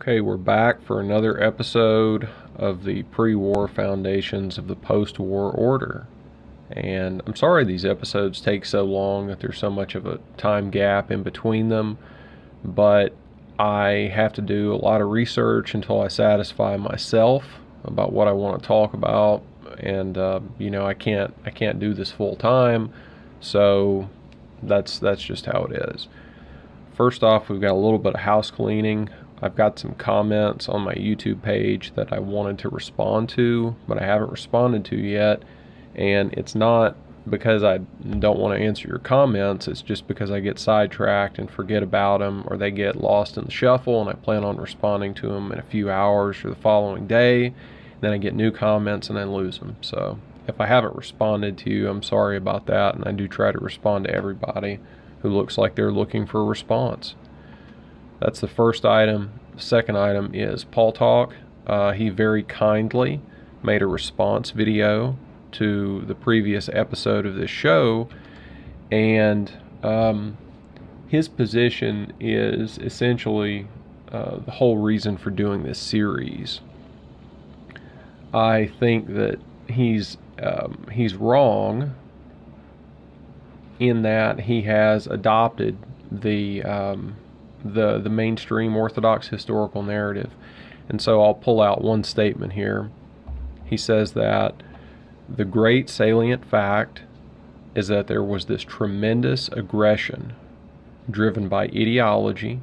Okay, we're back for another episode of the pre-war foundations of the post-war order. And I'm sorry these episodes take so long, that there's so much of a time gap in between them, but I have to do a lot of research until I satisfy myself about what I want to talk about. And I can't do this full time, so that's just how it is. First off, we've got a little bit of house cleaning. I've got some comments on my YouTube page that I wanted to respond to, but I haven't responded to yet. And it's not because I don't want to answer your comments, it's just because I get sidetracked and forget about them, or they get lost in the shuffle, and I plan on responding to them in a few hours or the following day. Then I get new comments and I lose them. So if I haven't responded to you, I'm sorry about that, and I do try to respond to everybody who looks like they're looking for a response. That's the first item. The second item is Paul Talk. He very kindly made a response video to the previous episode of this show, and his position is essentially the whole reason for doing this series. I think that he's wrong in that he has adopted the mainstream Orthodox historical narrative. And so I'll pull out one statement here. He says that the great salient fact is that there was this tremendous aggression driven by ideology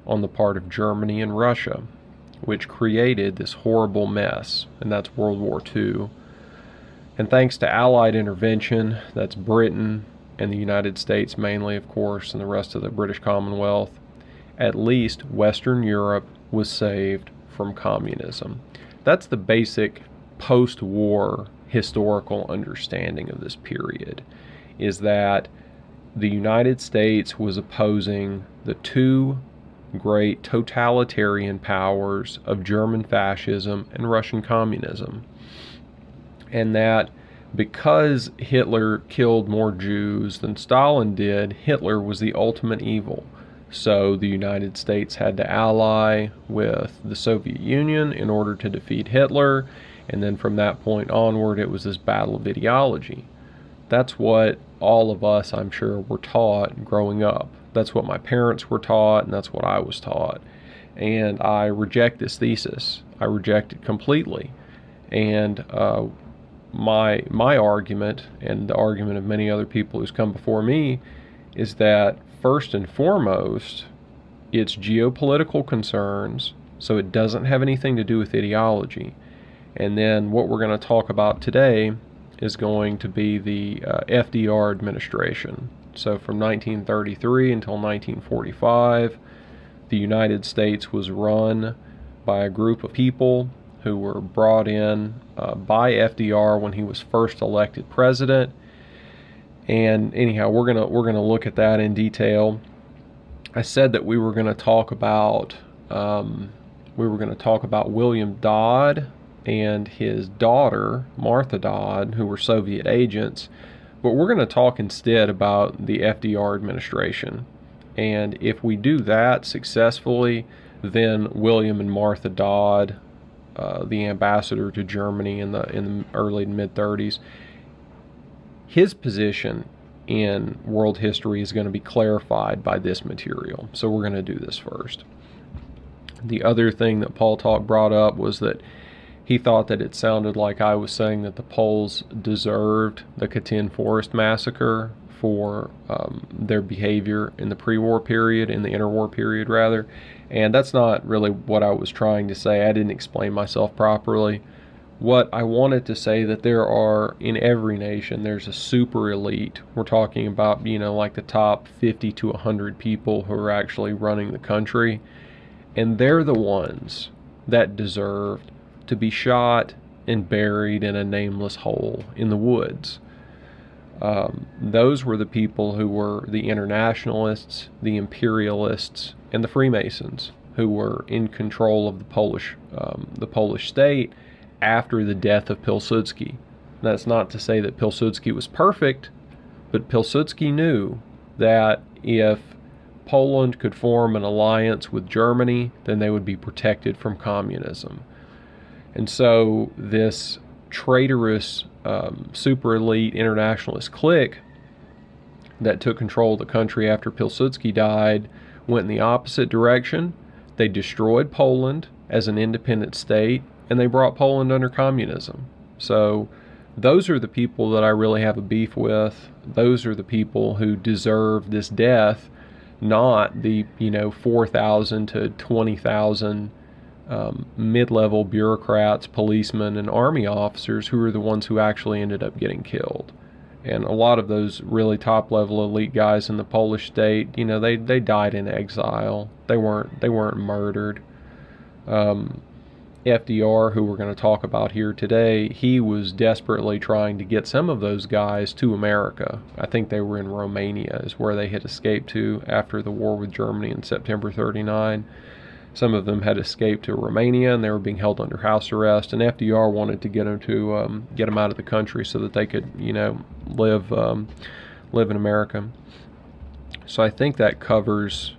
on the part of Germany and Russia, which created this horrible mess, and that's World War II. And thanks to Allied intervention, that's Britain and the United States mainly, of course, and the rest of the British Commonwealth, at least Western Europe was saved from communism. That's the basic post-war historical understanding of this period, is that the United States was opposing the two great totalitarian powers of German fascism and Russian communism. And that because Hitler killed more Jews than Stalin did, Hitler was the ultimate evil. So the United States had to ally with the Soviet Union in order to defeat Hitler, and then from that point onward it was this battle of ideology. That's what all of us, I'm sure, were taught growing up. That's what my parents were taught, and that's what I was taught. And I reject this thesis. I reject it completely. And my argument, and the argument of many other people who's come before me, is that first and foremost, it's geopolitical concerns, so it doesn't have anything to do with ideology. And then what we're going to talk about today is going to be the FDR administration. So from 1933 until 1945, the United States was run by a group of people who were brought in by FDR when he was first elected president. And anyhow, we're gonna look at that in detail. I said that we were going to talk about William Dodd and his daughter Martha Dodd, who were Soviet agents, but we're going to talk instead about the FDR administration. And if we do that successfully, then William and Martha Dodd, the ambassador to Germany in the early and mid 30s, his position in world history is going to be clarified by this material. So we're going to do this first. The other thing that Paul Talk brought up was that he thought that it sounded like I was saying that the Poles deserved the Katyn forest massacre for their behavior in the pre-war period, in the interwar period rather. And that's not really what I was trying to say. I didn't explain myself properly. What I wanted to say, that there are, in every nation, there's a super elite. We're talking about, like the top 50 to 100 people who are actually running the country. And they're the ones that deserved to be shot and buried in a nameless hole in the woods. Those were the people who were the internationalists, the imperialists, and the Freemasons, who were in control of the Polish state after the death of Pilsudski. That's not to say that Pilsudski was perfect, but Pilsudski knew that if Poland could form an alliance with Germany, then they would be protected from communism. And so this traitorous super elite internationalist clique that took control of the country after Pilsudski died went in the opposite direction. They destroyed Poland as an independent state, and they brought Poland under communism. So those are the people that I really have a beef with. Those are the people who deserve this death, not the 4,000 to 20,000 mid-level bureaucrats, policemen, and army officers who are the ones who actually ended up getting killed. And a lot of those really top-level elite guys in the Polish state, they died in exile. They weren't murdered. FDR, who we're going to talk about here today, he was desperately trying to get some of those guys to America. I think they were in Romania, is where they had escaped to after the war with Germany in September 1939. Some of them had escaped to Romania, and they were being held under house arrest. And FDR wanted to get them out of the country so that they could, live in America. So I think that covers.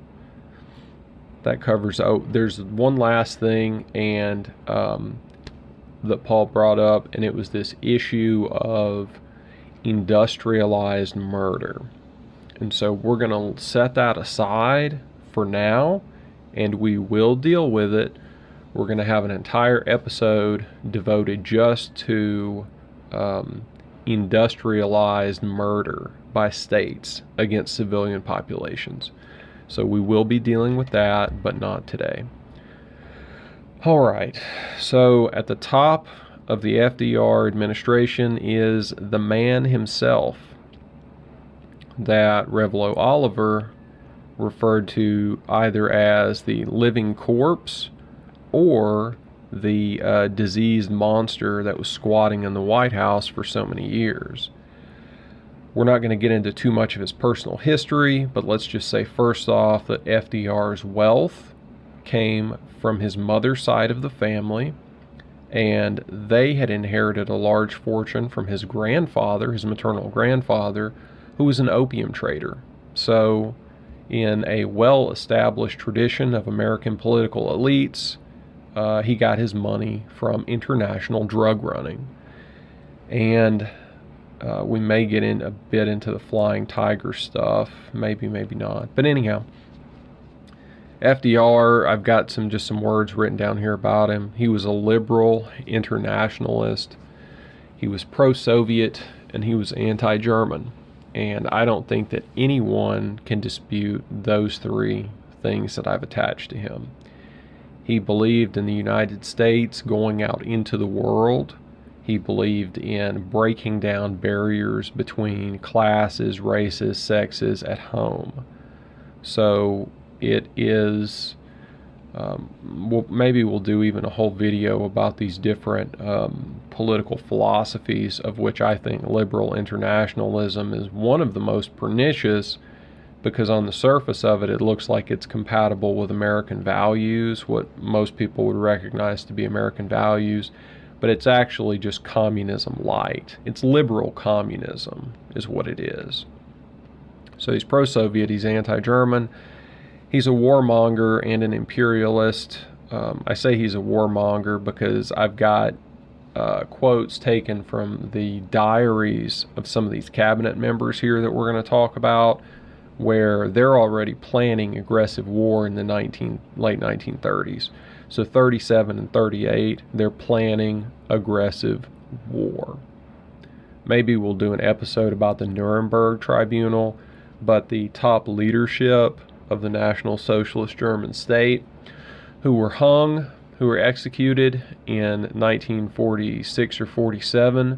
Oh, there's one last thing, and that Paul brought up, and it was this issue of industrialized murder. And so we're going to set that aside for now, and we will deal with it. We're going to have an entire episode devoted just to industrialized murder by states against civilian populations. So we will be dealing with that, but not today. All right, so at the top of the FDR administration is the man himself that Revlo Oliver referred to either as the living corpse or the diseased monster that was squatting in the White House for so many years. We're not going to get into too much of his personal history, but let's just say first off that FDR's wealth came from his mother's side of the family, and they had inherited a large fortune from his grandfather, his maternal grandfather, who was an opium trader. So in a well-established tradition of American political elites, he got his money from international drug running. And we may get in a bit into the flying tiger stuff, maybe not. But anyhow, FDR, I've got some words written down here about him. He was a liberal internationalist. He was pro-Soviet, and he was anti-German. And I don't think that anyone can dispute those three things that I've attached to him. He believed in the United States going out into the world. He believed in breaking down barriers between classes, races, sexes at home. So it is, maybe we'll do even a whole video about these different political philosophies, of which I think liberal internationalism is one of the most pernicious, because on the surface of it, it looks like it's compatible with American values, what most people would recognize to be American values. But it's actually just communism light. It's liberal communism is what it is. So he's pro-Soviet, he's anti-German, he's a warmonger and an imperialist. I say he's a warmonger because I've got quotes taken from the diaries of some of these cabinet members here that we're going to talk about, where they're already planning aggressive war in the late 1930s. So 37 and 38, they're planning aggressive war. Maybe we'll do an episode about the Nuremberg Tribunal, but the top leadership of the National Socialist German state who were hung, who were executed in 1946 or 47,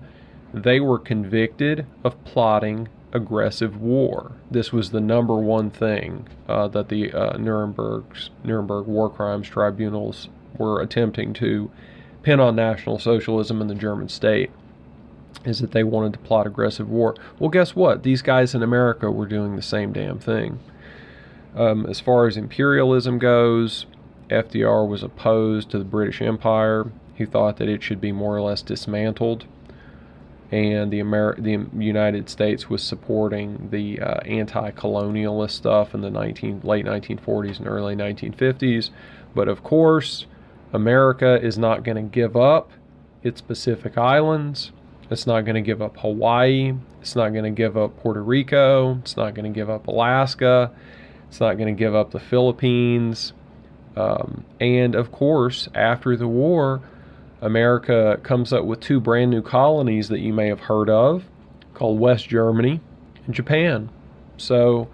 they were convicted of plotting aggressive war. This was the number one thing that the Nuremberg war crimes tribunals were attempting to pin on National Socialism in the German state, is that they wanted to plot aggressive war. Well, guess what? These guys in America were doing the same damn thing. As far as imperialism goes, FDR was opposed to the British Empire. He thought that it should be more or less dismantled. and the United States was supporting the anti-colonialist stuff in the late 1940s and early 1950s. But of course, America is not going to give up its Pacific Islands. It's not going to give up Hawaii. It's not going to give up Puerto Rico. It's not going to give up Alaska. It's not going to give up the Philippines. And of course, after the war, America comes up with two brand new colonies that you may have heard of, called West Germany and Japan. So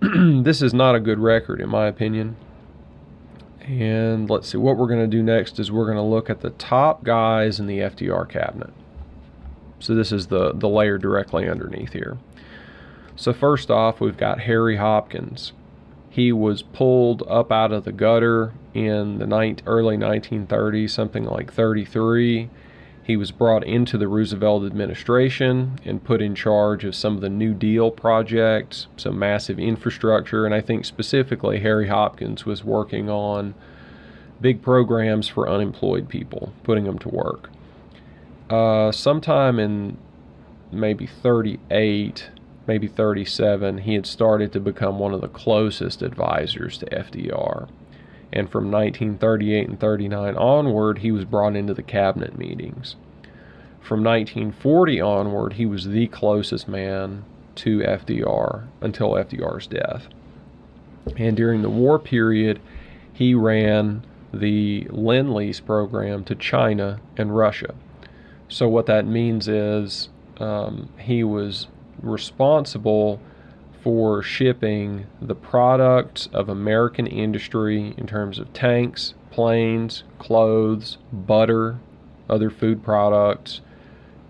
this is not a good record, in my opinion. And let's see, what we're going to do next is we're going to look at the top guys in the FDR cabinet. So this is the layer directly underneath here. So first off, we've got Harry Hopkins. He was pulled up out of the gutter in the early 1930s, something like 33. He was brought into the Roosevelt administration and put in charge of some of the New Deal projects, some massive infrastructure, and I think specifically Harry Hopkins was working on big programs for unemployed people, putting them to work. Sometime in maybe 38, maybe 37, he had started to become one of the closest advisors to FDR. And from 1938 and 39 onward, he was brought into the cabinet meetings. From 1940 onward, he was the closest man to FDR until FDR's death. And during the war period, he ran the Lend-Lease program to China and Russia. So what that means is he was responsible for shipping the products of American industry in terms of tanks, planes, clothes, butter, other food products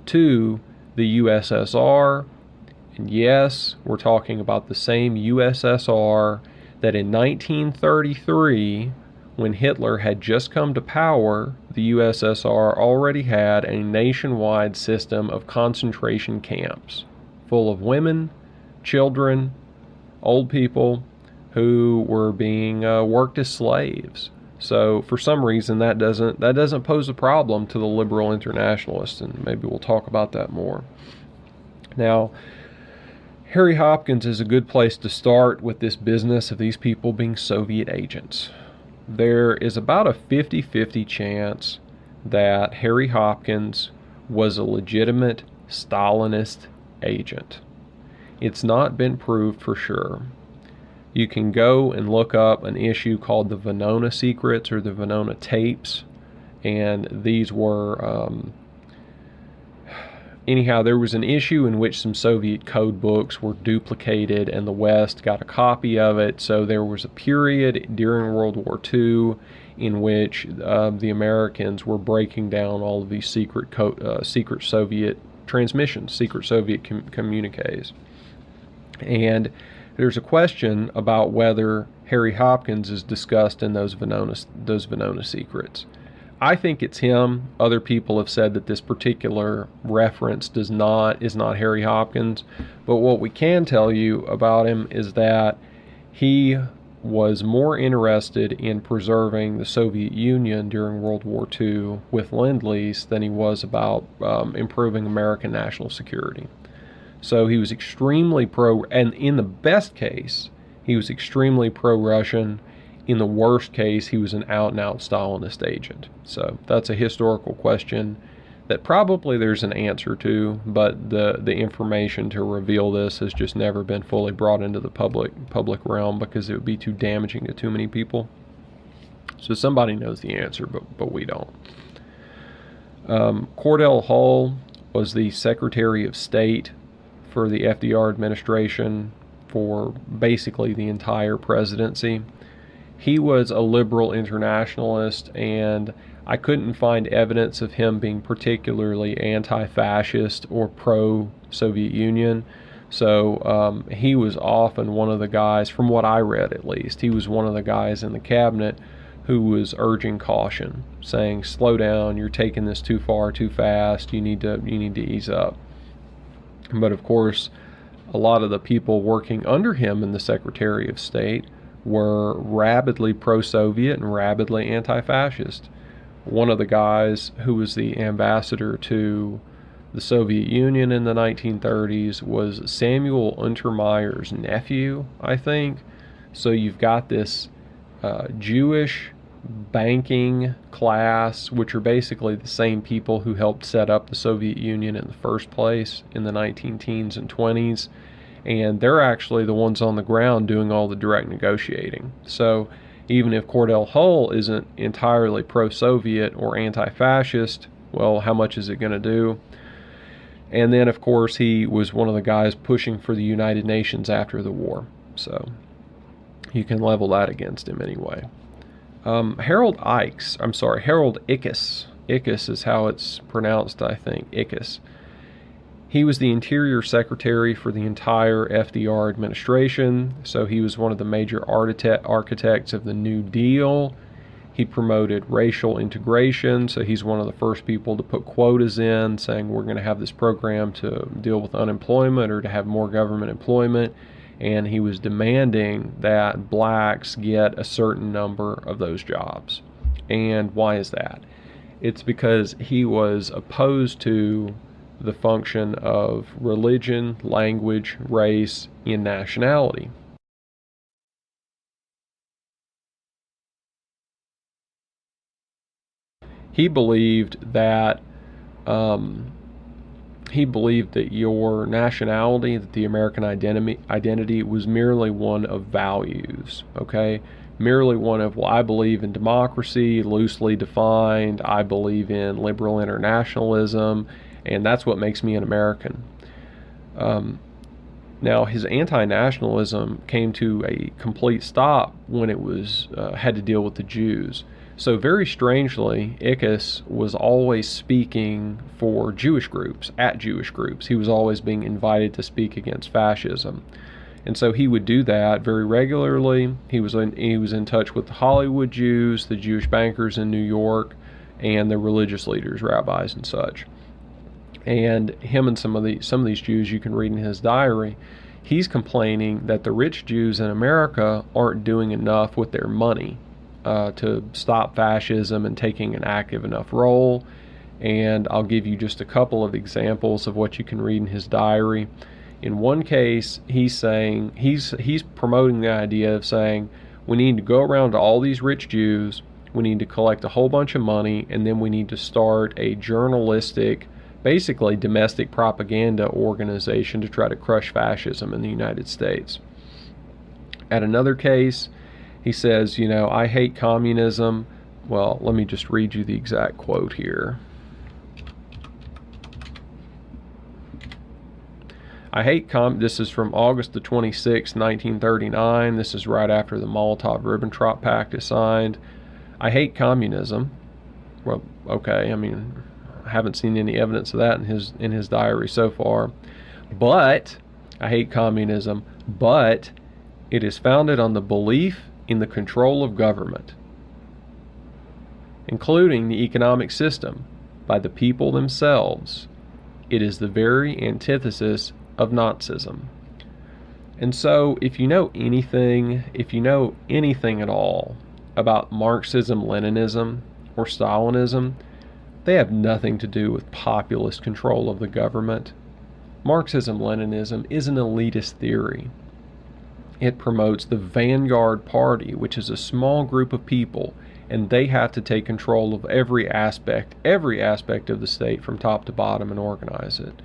to the USSR. And yes, we're talking about the same USSR that in 1933, when Hitler had just come to power, the USSR already had a nationwide system of concentration camps full of women, children, old people who were being worked as slaves. So for some reason that doesn't pose a problem to the liberal internationalists, and maybe we'll talk about that more. Now, Harry Hopkins is a good place to start with this business of these people being Soviet agents. There is about a 50-50 chance that Harry Hopkins was a legitimate Stalinist agent. It's not been proved for sure. You can go and look up an issue called the Venona Secrets or the Venona Tapes, and these were anyhow, there was an issue in which some Soviet code books were duplicated and the West got a copy of it. So there was a period during World War II in which the Americans were breaking down all of these secret Soviet transmissions, secret Soviet communiques. And there's a question about whether Harry Hopkins is discussed in those Venona Secrets. I think it's him. Other people have said that this particular reference is not Harry Hopkins. But what we can tell you about him is that he was more interested in preserving the Soviet Union during World War II with Lend-Lease than he was about improving American national security. So he was extremely and in the best case, he was extremely pro-Russian. In the worst case, he was an out-and-out Stalinist agent. So that's a historical question that probably there's an answer to, but the information to reveal this has just never been fully brought into the public realm because it would be too damaging to too many people. So somebody knows the answer, but we don't. Cordell Hull was the Secretary of State for the FDR administration for basically the entire presidency. He was a liberal internationalist, and I couldn't find evidence of him being particularly anti-fascist or pro-Soviet Union. So he was often one of the guys, from what I read at least, he was one of the guys in the cabinet who was urging caution, saying, slow down, you're taking this too far, too fast, you need to ease up. But of course, a lot of the people working under him in the Secretary of State were rabidly pro-Soviet and rabidly anti-fascist. One of the guys who was the ambassador to the Soviet Union in the 1930s was Samuel Untermeyer's nephew, I think. So you've got this Jewish banking class, which are basically the same people who helped set up the Soviet Union in the first place in the 19 teens and 20s. And they're actually the ones on the ground doing all the direct negotiating. So even if Cordell Hull isn't entirely pro-Soviet or anti-fascist, well, how much is it going to do? And then, of course, he was one of the guys pushing for the United Nations after the war. So you can level that against him anyway. Harold Ickes. Ickes is how it's pronounced, I think. Ickes. He was the Interior Secretary for the entire FDR administration, so he was one of the major architects of the New Deal. He promoted racial integration, so he's one of the first people to put quotas in, saying we're going to have this program to deal with unemployment or to have more government employment. And he was demanding that blacks get a certain number of those jobs. And why is that? It's because he was opposed to the function of religion, language, race, and nationality. He believed that your nationality, that the American identity was merely one of values, okay? Merely one of, well, I believe in democracy, loosely defined, I believe in liberal internationalism, and that's what makes me an American. Now, his anti-nationalism came to a complete stop when it was had to deal with the Jews. So very strangely, Ickes was always speaking for Jewish groups, at Jewish groups. He was always being invited to speak against fascism. And so he would do that very regularly. He was in touch with the Hollywood Jews, the Jewish bankers in New York, and the religious leaders, rabbis and such. And him and some of these Jews, you can read in his diary, he's complaining that the rich Jews in America aren't doing enough with their money to stop fascism and taking an active enough role. And I'll give you just a couple of examples of what you can read in his diary. In one case, he's saying he's promoting the idea of saying we need to go around to all these rich Jews, we need to collect a whole bunch of money, and then we need to start a journalistic, basically domestic propaganda organization to try to crush fascism in the United States. At another case, he says, I hate communism. Well, let me just read you the exact quote here. This is from August the 26th, 1939. This is right after the Molotov-Ribbentrop Pact is signed. I hate communism. Well, okay, I haven't seen any evidence of that in his diary so far. But I hate communism, but it is founded on the belief in the control of government, including the economic system, by the people themselves. It is the very antithesis of Nazism. And so if you know anything at all about Marxism, Leninism, or Stalinism, they have nothing to do with populist control of the government. Marxism, Leninism is an elitist theory. It promotes the vanguard party, which is a small group of people, and they have to take control of every aspect of the state from top to bottom and organize it.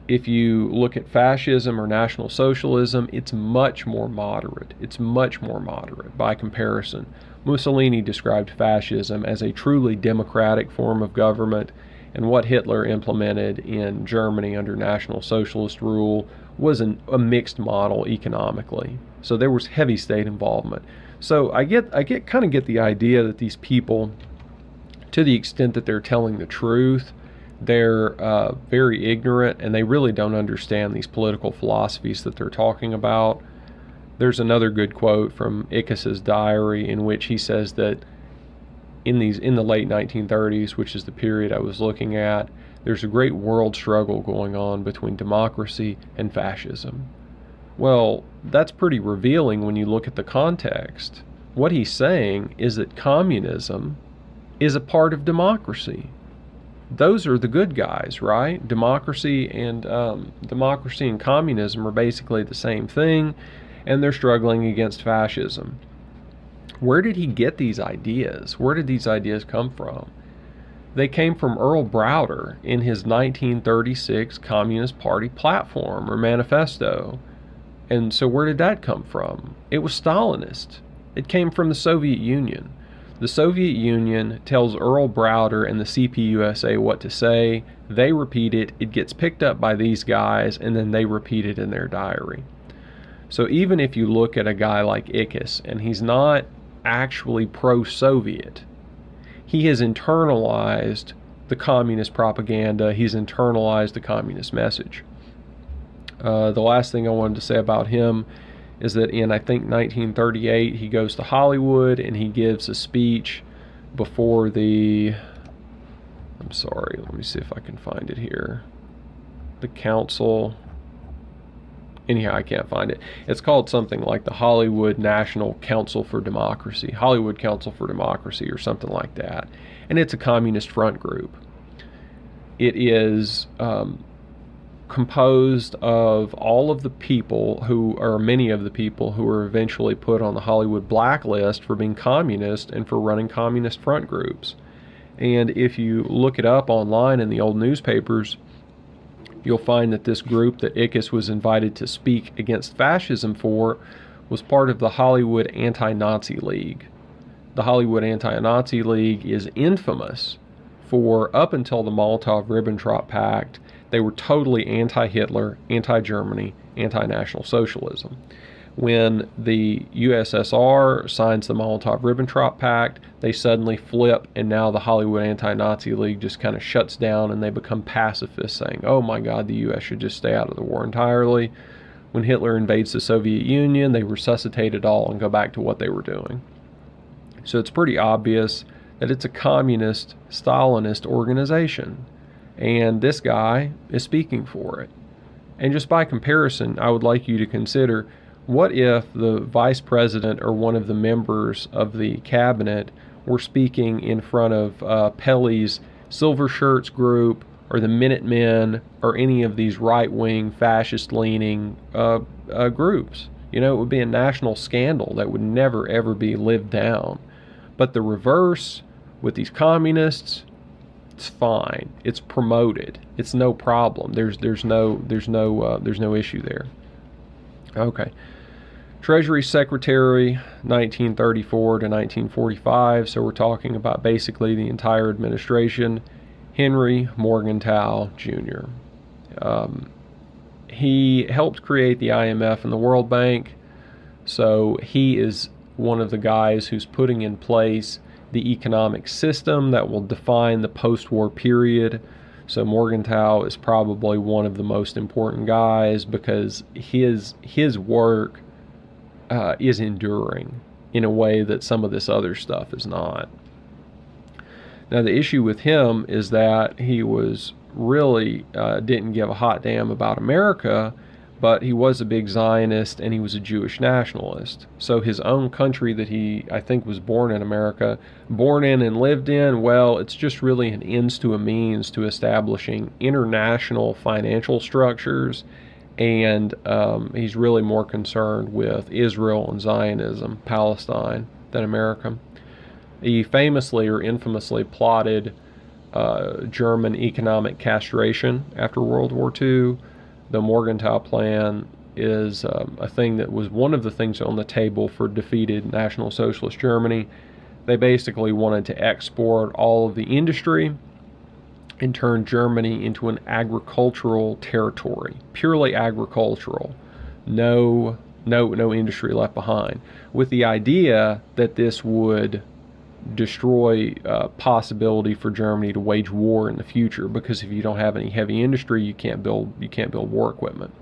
If you look at fascism or National Socialism, it's much more moderate. It's much more moderate by comparison. Mussolini described fascism as a truly democratic form of government, and what Hitler implemented in Germany under National Socialist rule was a mixed model economically. So there was heavy state involvement. So I get the idea that these people, to the extent that they're telling the truth, they're very ignorant, and they really don't understand these political philosophies that they're talking about. There's another good quote from Ickes' diary in which he says that in the late 1930s, which is the period I was looking at, there's a great world struggle going on between democracy and fascism. Well, that's pretty revealing when you look at the context. What he's saying is that communism is a part of democracy. those are the good guys, right? Democracy and communism are basically the same thing, and they're struggling against fascism. Where did he get these ideas? Where did these ideas come from? They came from Earl Browder in his 1936 Communist Party platform or manifesto. And so where did that come from? It was Stalinist. It came from the Soviet Union. The Soviet Union tells Earl Browder and the CPUSA what to say. They repeat it. It gets picked up by these guys, and then they repeat it in their diary. So even if you look at a guy like Ickes, and he's not actually pro-Soviet, he has internalized the communist propaganda. He's internalized the communist message. The last thing I wanted to say about him is that in, I think, 1938, he goes to Hollywood and he gives a speech before the, I'm sorry, let me see if I can find it here, the council. Anyhow, I can't find it. It's called something like the Hollywood National Council for Democracy, Hollywood Council for Democracy, or something like that. And it's a communist front group. It is composed of all of the people who, or many of the people who were eventually put on the Hollywood blacklist for being communist and for running communist front groups. And if you look it up online in the old newspapers, you'll find that this group that Ickes was invited to speak against fascism for was part of the Hollywood Anti-Nazi League. The Hollywood Anti-Nazi League is infamous for, up until the Molotov-Ribbentrop Pact, they were totally anti-Hitler, anti-Germany, anti-National Socialism. When the USSR signs the Molotov-Ribbentrop Pact, they suddenly flip, and now the Hollywood Anti-Nazi League just kind of shuts down, and they become pacifists, saying, oh my God, the U.S. should just stay out of the war entirely. When Hitler invades the Soviet Union, they resuscitate it all and go back to what they were doing. So it's pretty obvious that it's a communist, Stalinist organization, and this guy is speaking for it. And just by comparison, I would like you to consider, what if the vice president or one of the members of the cabinet were speaking in front of Pelley's Silver Shirts group or the Minutemen or any of these right-wing, fascist-leaning groups? You know, it would be a national scandal that would never, ever be lived down. But the reverse, with these communists, it's fine. It's promoted. It's no problem. There's no issue there. Okay. Treasury Secretary, 1934 to 1945. So we're talking about basically the entire administration. Henry Morgenthau Jr. He helped create the IMF and the World Bank. So he is one of the guys who's putting in place the economic system that will define the post-war period. So Morgenthau is probably one of the most important guys because his work is enduring in a way that some of this other stuff is not. Now the issue with him is that he was really didn't give a hot damn about America, but he was a big Zionist and he was a Jewish nationalist. So his own country that he, I think, was born in America, born in and lived in, well, it's just really an ends to a means to establishing international financial structures, and he's really more concerned with Israel and Zionism, Palestine, than America. He famously or infamously plotted German economic castration after World War II. The Morgenthau Plan is a thing that was one of the things on the table for defeated National Socialist Germany. They basically wanted to export all of the industry and turn Germany into an agricultural territory, purely agricultural, no industry left behind, with the idea that this would destroy possibility for Germany to wage war in the future, because if you don't have any heavy industry, you can't build war equipment.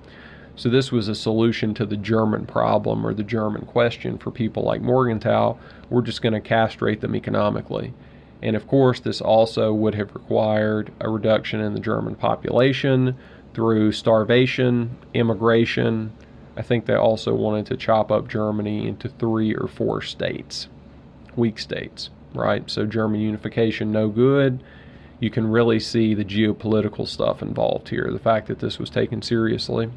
So this was a solution to the German problem or the German question for people like Morgenthau. We're just going to castrate them economically. And of course, this also would have required a reduction in the German population through starvation, immigration. I think they also wanted to chop up Germany into 3 or 4 states. Weak states, right? So German unification, no good. you can really see the geopolitical stuff involved here, the fact that this was taken seriously.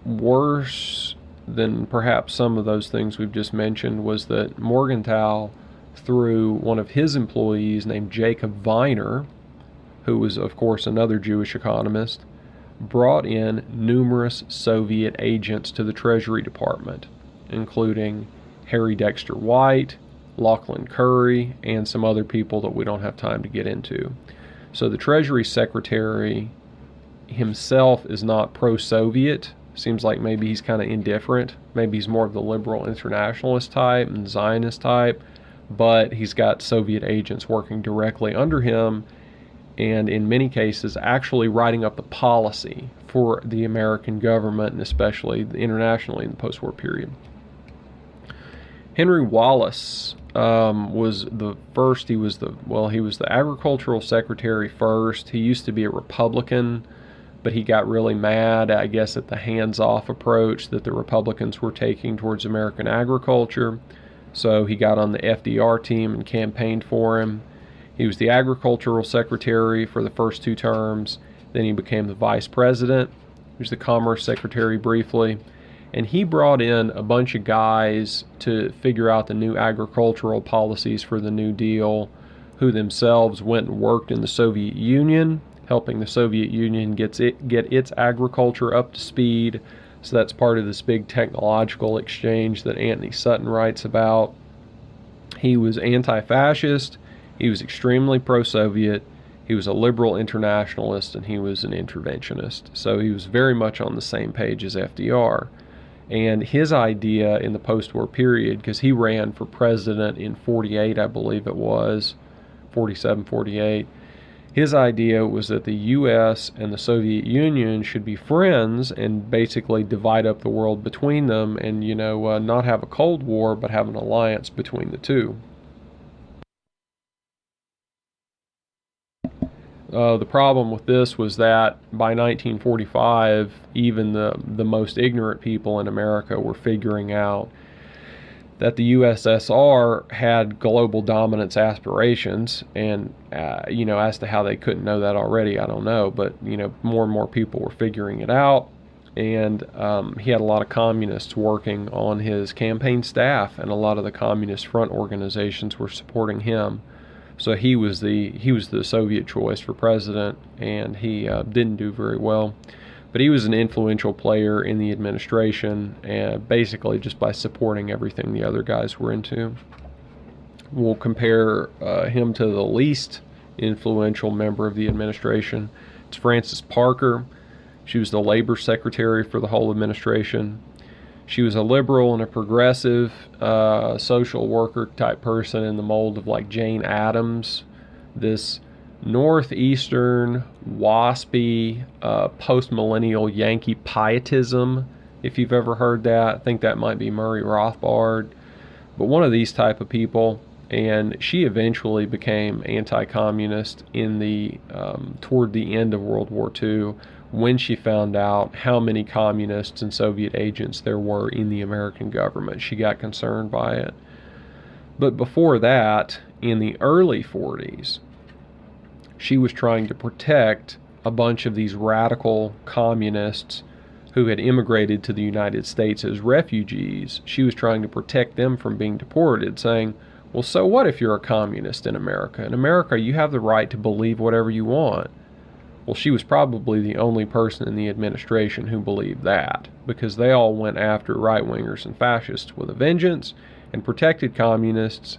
Worse than perhaps some of those things we've just mentioned was that Morgenthau, through one of his employees named Jacob Viner, who was, of course, another Jewish economist, brought in numerous Soviet agents to the Treasury Department, including Harry Dexter White, Lachlan Currie, and some other people that we don't have time to get into. So the Treasury Secretary himself is not pro-Soviet. Seems like maybe he's kind of indifferent. Maybe he's more of the liberal internationalist type and Zionist type, but he's got Soviet agents working directly under him, and in many cases actually writing up the policy for the American government, and especially internationally in the post-war period. Henry Wallace was the first. He was the agricultural secretary first. He used to be a Republican, but he got really mad, I guess, at the hands-off approach that the Republicans were taking towards American agriculture. So he got on the FDR team and campaigned for him. He was the agricultural secretary for the first 2 terms. Then he became the vice president. He was the commerce secretary briefly. And he brought in a bunch of guys to figure out the new agricultural policies for the New Deal, who themselves went and worked in the Soviet Union, helping the Soviet Union get its agriculture up to speed. So that's part of this big technological exchange that Anthony Sutton writes about. He was anti-fascist. He was extremely pro-Soviet. He was a liberal internationalist, and he was an interventionist. So he was very much on the same page as FDR. And his idea in the post-war period, because he ran for president in 48, I believe it was, 47, 48, his idea was that the U.S. and the Soviet Union should be friends and basically divide up the world between them and, not have a Cold War, but have an alliance between the two. The problem with this was that by 1945, even the most ignorant people in America were figuring out that the USSR had global dominance aspirations, and as to how they couldn't know that already, I don't know, but more and more people were figuring it out, and he had a lot of communists working on his campaign staff, and a lot of the communist front organizations were supporting him. So he was the Soviet choice for president, and he didn't do very well. But he was an influential player in the administration, and basically just by supporting everything the other guys were into. We'll compare him to the least influential member of the administration. It's Frances Parker. She was the labor secretary for the whole administration. She was a liberal and a progressive social worker type person in the mold of like Jane Addams, this northeastern, waspy, post-millennial Yankee pietism, if you've ever heard that. I think that might be Murray Rothbard, but one of these type of people. And she eventually became anti-communist in the toward the end of World War II, when she found out how many communists and Soviet agents there were in the American government. She got concerned by it. But before that, in the early 40s, she was trying to protect a bunch of these radical communists who had immigrated to the United States as refugees. She was trying to protect them from being deported, saying, well, so what if you're a communist in America? In America, you have the right to believe whatever you want. Well, she was probably the only person in the administration who believed that, because they all went after right-wingers and fascists with a vengeance and protected communists.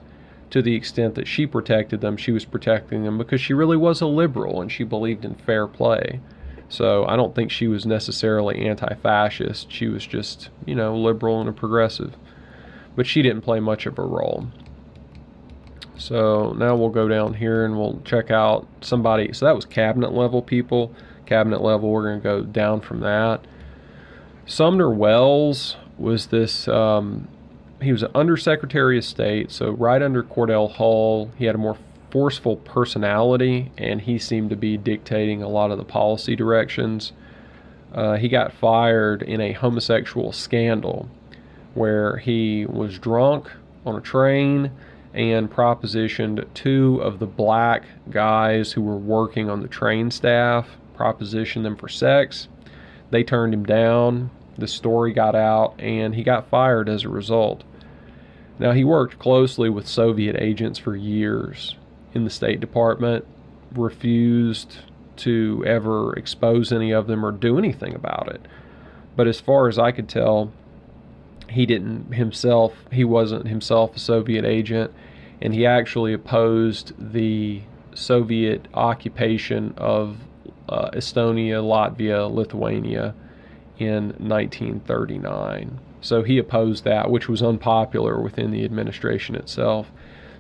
To the extent that she protected them, she was protecting them because she really was a liberal and she believed in fair play. So I don't think she was necessarily anti-fascist. She was just, liberal and a progressive. But she didn't play much of a role. So now we'll go down here and we'll check out somebody. So that was cabinet level people. Cabinet level, we're going to go down from that. Sumner Welles was this, he was an undersecretary of state, so right under Cordell Hull. He had a more forceful personality, and he seemed to be dictating a lot of the policy directions. He got fired in a homosexual scandal where he was drunk on a train and propositioned 2 of the black guys who were working on the train staff, propositioned them for sex. They turned him down. The story got out, and he got fired as a result. Now, he worked closely with Soviet agents for years in the State Department, refused to ever expose any of them or do anything about it. But as far as I could tell, he wasn't himself a Soviet agent, and he actually opposed the Soviet occupation of Estonia, Latvia, Lithuania in 1939. So he opposed that, which was unpopular within the administration itself.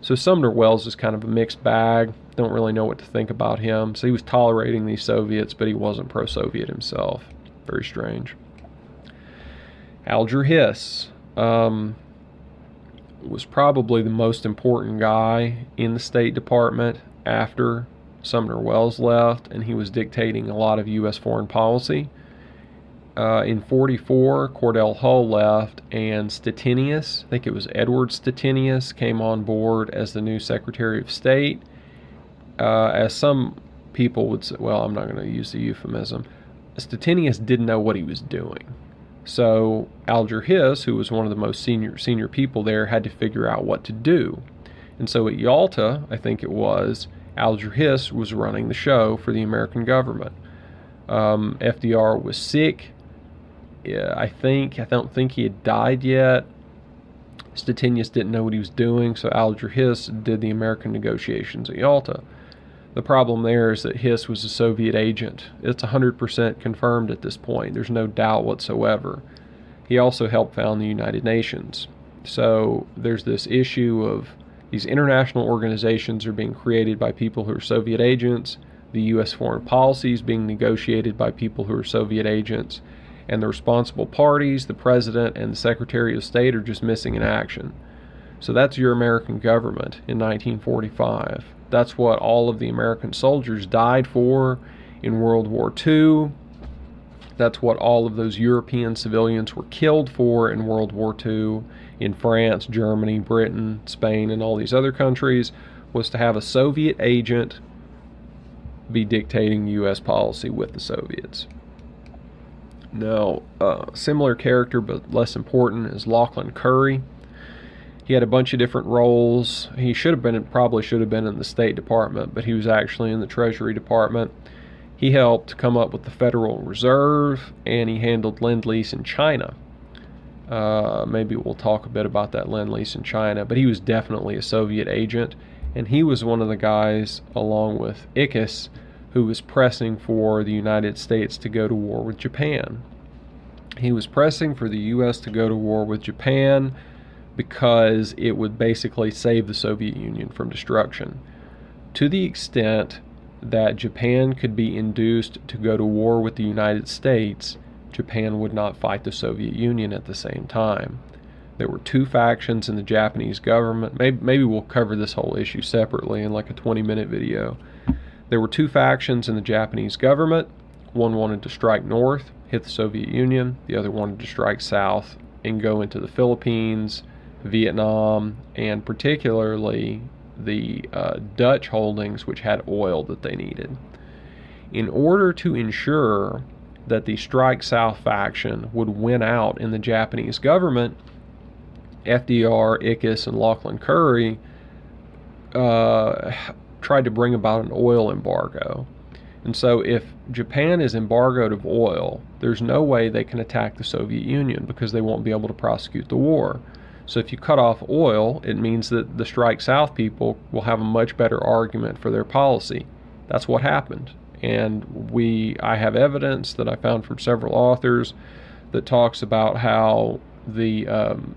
So Sumner Welles is kind of a mixed bag. Don't really know what to think about him. So he was tolerating these Soviets, but he wasn't pro-Soviet himself. Very strange. Alger Hiss was probably the most important guy in the State Department after Sumner Welles left, and he was dictating a lot of U.S. foreign policy. In 1944, Cordell Hull left, and Stettinius, I think it was Edward Stettinius, came on board as the new Secretary of State. As some people would say, well, I'm not going to use the euphemism, Stettinius didn't know what he was doing. So Alger Hiss, who was one of the most senior people there, had to figure out what to do. And so at Yalta, I think it was, Alger Hiss was running the show for the American government. FDR was sick. I don't think he had died yet. Stettinius didn't know what he was doing, so Alger Hiss did the American negotiations at Yalta. The problem there is that Hiss was a Soviet agent. It's 100% confirmed at this point. There's no doubt whatsoever. He also helped found the United Nations. So there's this issue of these international organizations are being created by people who are Soviet agents, the U.S. foreign policy is being negotiated by people who are Soviet agents, and the responsible parties, the President and the Secretary of State, are just missing in action. So that's your American government in 1945. That's what all of the American soldiers died for in World War II. That's what all of those European civilians were killed for in World War II in France, Germany, Britain, Spain, and all these other countries, was to have a Soviet agent be dictating U.S. policy with the Soviets. Now, similar character but less important is Lachlan Currie. He had a bunch of different roles. He probably should have been in the State Department, but he was actually in the Treasury Department. He helped come up with the Federal Reserve, and he handled Lend-Lease in China. Maybe we'll talk a bit about that Lend-Lease in China, but he was definitely a Soviet agent, and he was one of the guys, along with Ickes, who was pressing for the United States to go to war with Japan. He was pressing for the U.S. to go to war with Japan because it would basically save the Soviet Union from destruction. To the extent that Japan could be induced to go to war with the United States, Japan would not fight the Soviet Union at the same time. There were 2 factions in the Japanese government. Maybe we'll cover this whole issue separately in like a 20-minute video. There were 2 factions in the Japanese government. One wanted to strike north, hit the Soviet Union. The other wanted to strike south and go into the Philippines, Vietnam, and particularly the Dutch holdings, which had oil that they needed. In order to ensure that the Strike South faction would win out in the Japanese government, FDR, Ickes, and Lachlan Currie tried to bring about an oil embargo. And so if Japan is embargoed of oil, there's no way they can attack the Soviet Union because they won't be able to prosecute the war. So if you cut off oil, it means that the Strike South people will have a much better argument for their policy. That's what happened. And I have evidence that I found from several authors that talks about how the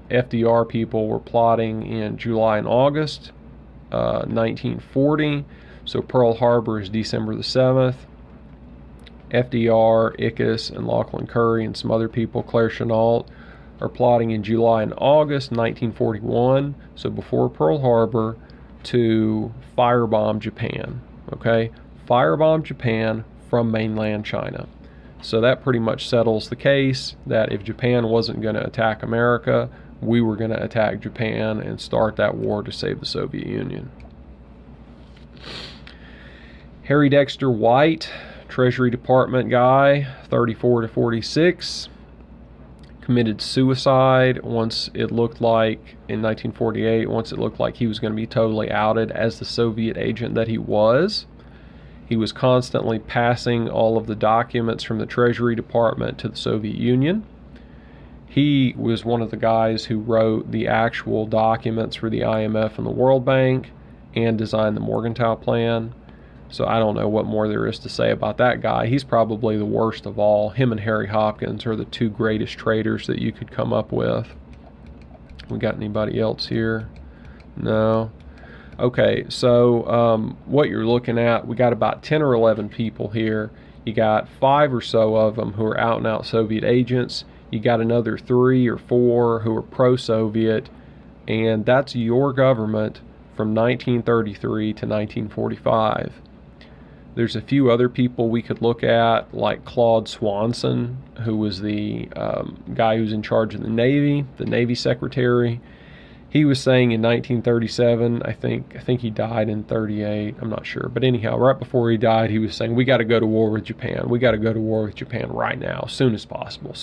FDR people were plotting in July and August 1940. So Pearl Harbor is December the 7th. FDR, Ickes, and Lachlan Currie and some other people, Claire Chennault, are plotting in July and August 1941, so before Pearl Harbor, to firebomb Japan. Okay? Firebomb Japan from mainland China. So that pretty much settles the case that if Japan wasn't going to attack America, we were going to attack Japan and start that war to save the Soviet Union. Harry Dexter White, Treasury Department guy, 34 to 46, committed suicide once it looked like, in 1948, once it looked like he was going to be totally outed as the Soviet agent that he was. He was constantly passing all of the documents from the Treasury Department to the Soviet Union. He was one of the guys who wrote the actual documents for the IMF and the World Bank and designed the Morgenthau Plan. So I don't know what more there is to say about that guy. He's probably the worst of all. Him and Harry Hopkins are the two greatest traitors that you could come up with. We got anybody else here? No. Okay, so what you're looking at, we got about 10 or 11 people here. You got 5 or so of them who are out and out Soviet agents. You got another 3 or 4 who are pro-Soviet, and that's your government from 1933 to 1945. There's a few other people we could look at, like Claude Swanson, who was the guy who's in charge of the Navy Secretary. He was saying in 1937, I think he died in 38, I'm not sure. But anyhow, right before he died, he was saying, we got to go to war with Japan. We got to go to war with Japan right now, soon as possible.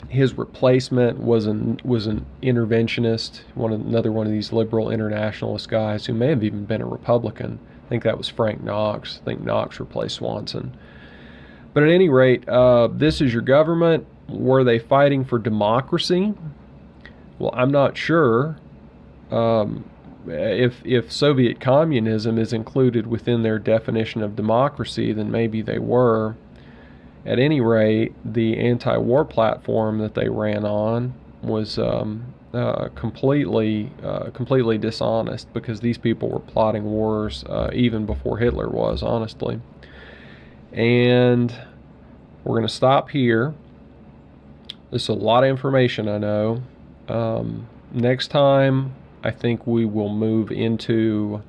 His replacement was an interventionist, another one of these liberal internationalist guys who may have even been a Republican. I think that was Frank Knox. I think Knox replaced Swanson. But at any rate, this is your government. Were they fighting for democracy? Well, I'm not sure. If Soviet communism is included within their definition of democracy, then maybe they were. At any rate, the anti-war platform that they ran on was completely dishonest, because these people were plotting wars even before Hitler was, honestly. And we're going to stop here. This is a lot of information, I know. Next time, I think we will move into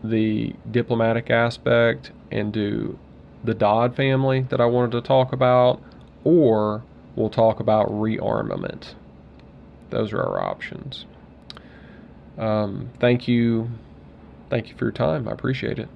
the diplomatic aspect and do the Dodd family that I wanted to talk about, or we'll talk about rearmament. Those are our options. Thank you for your time. I appreciate it.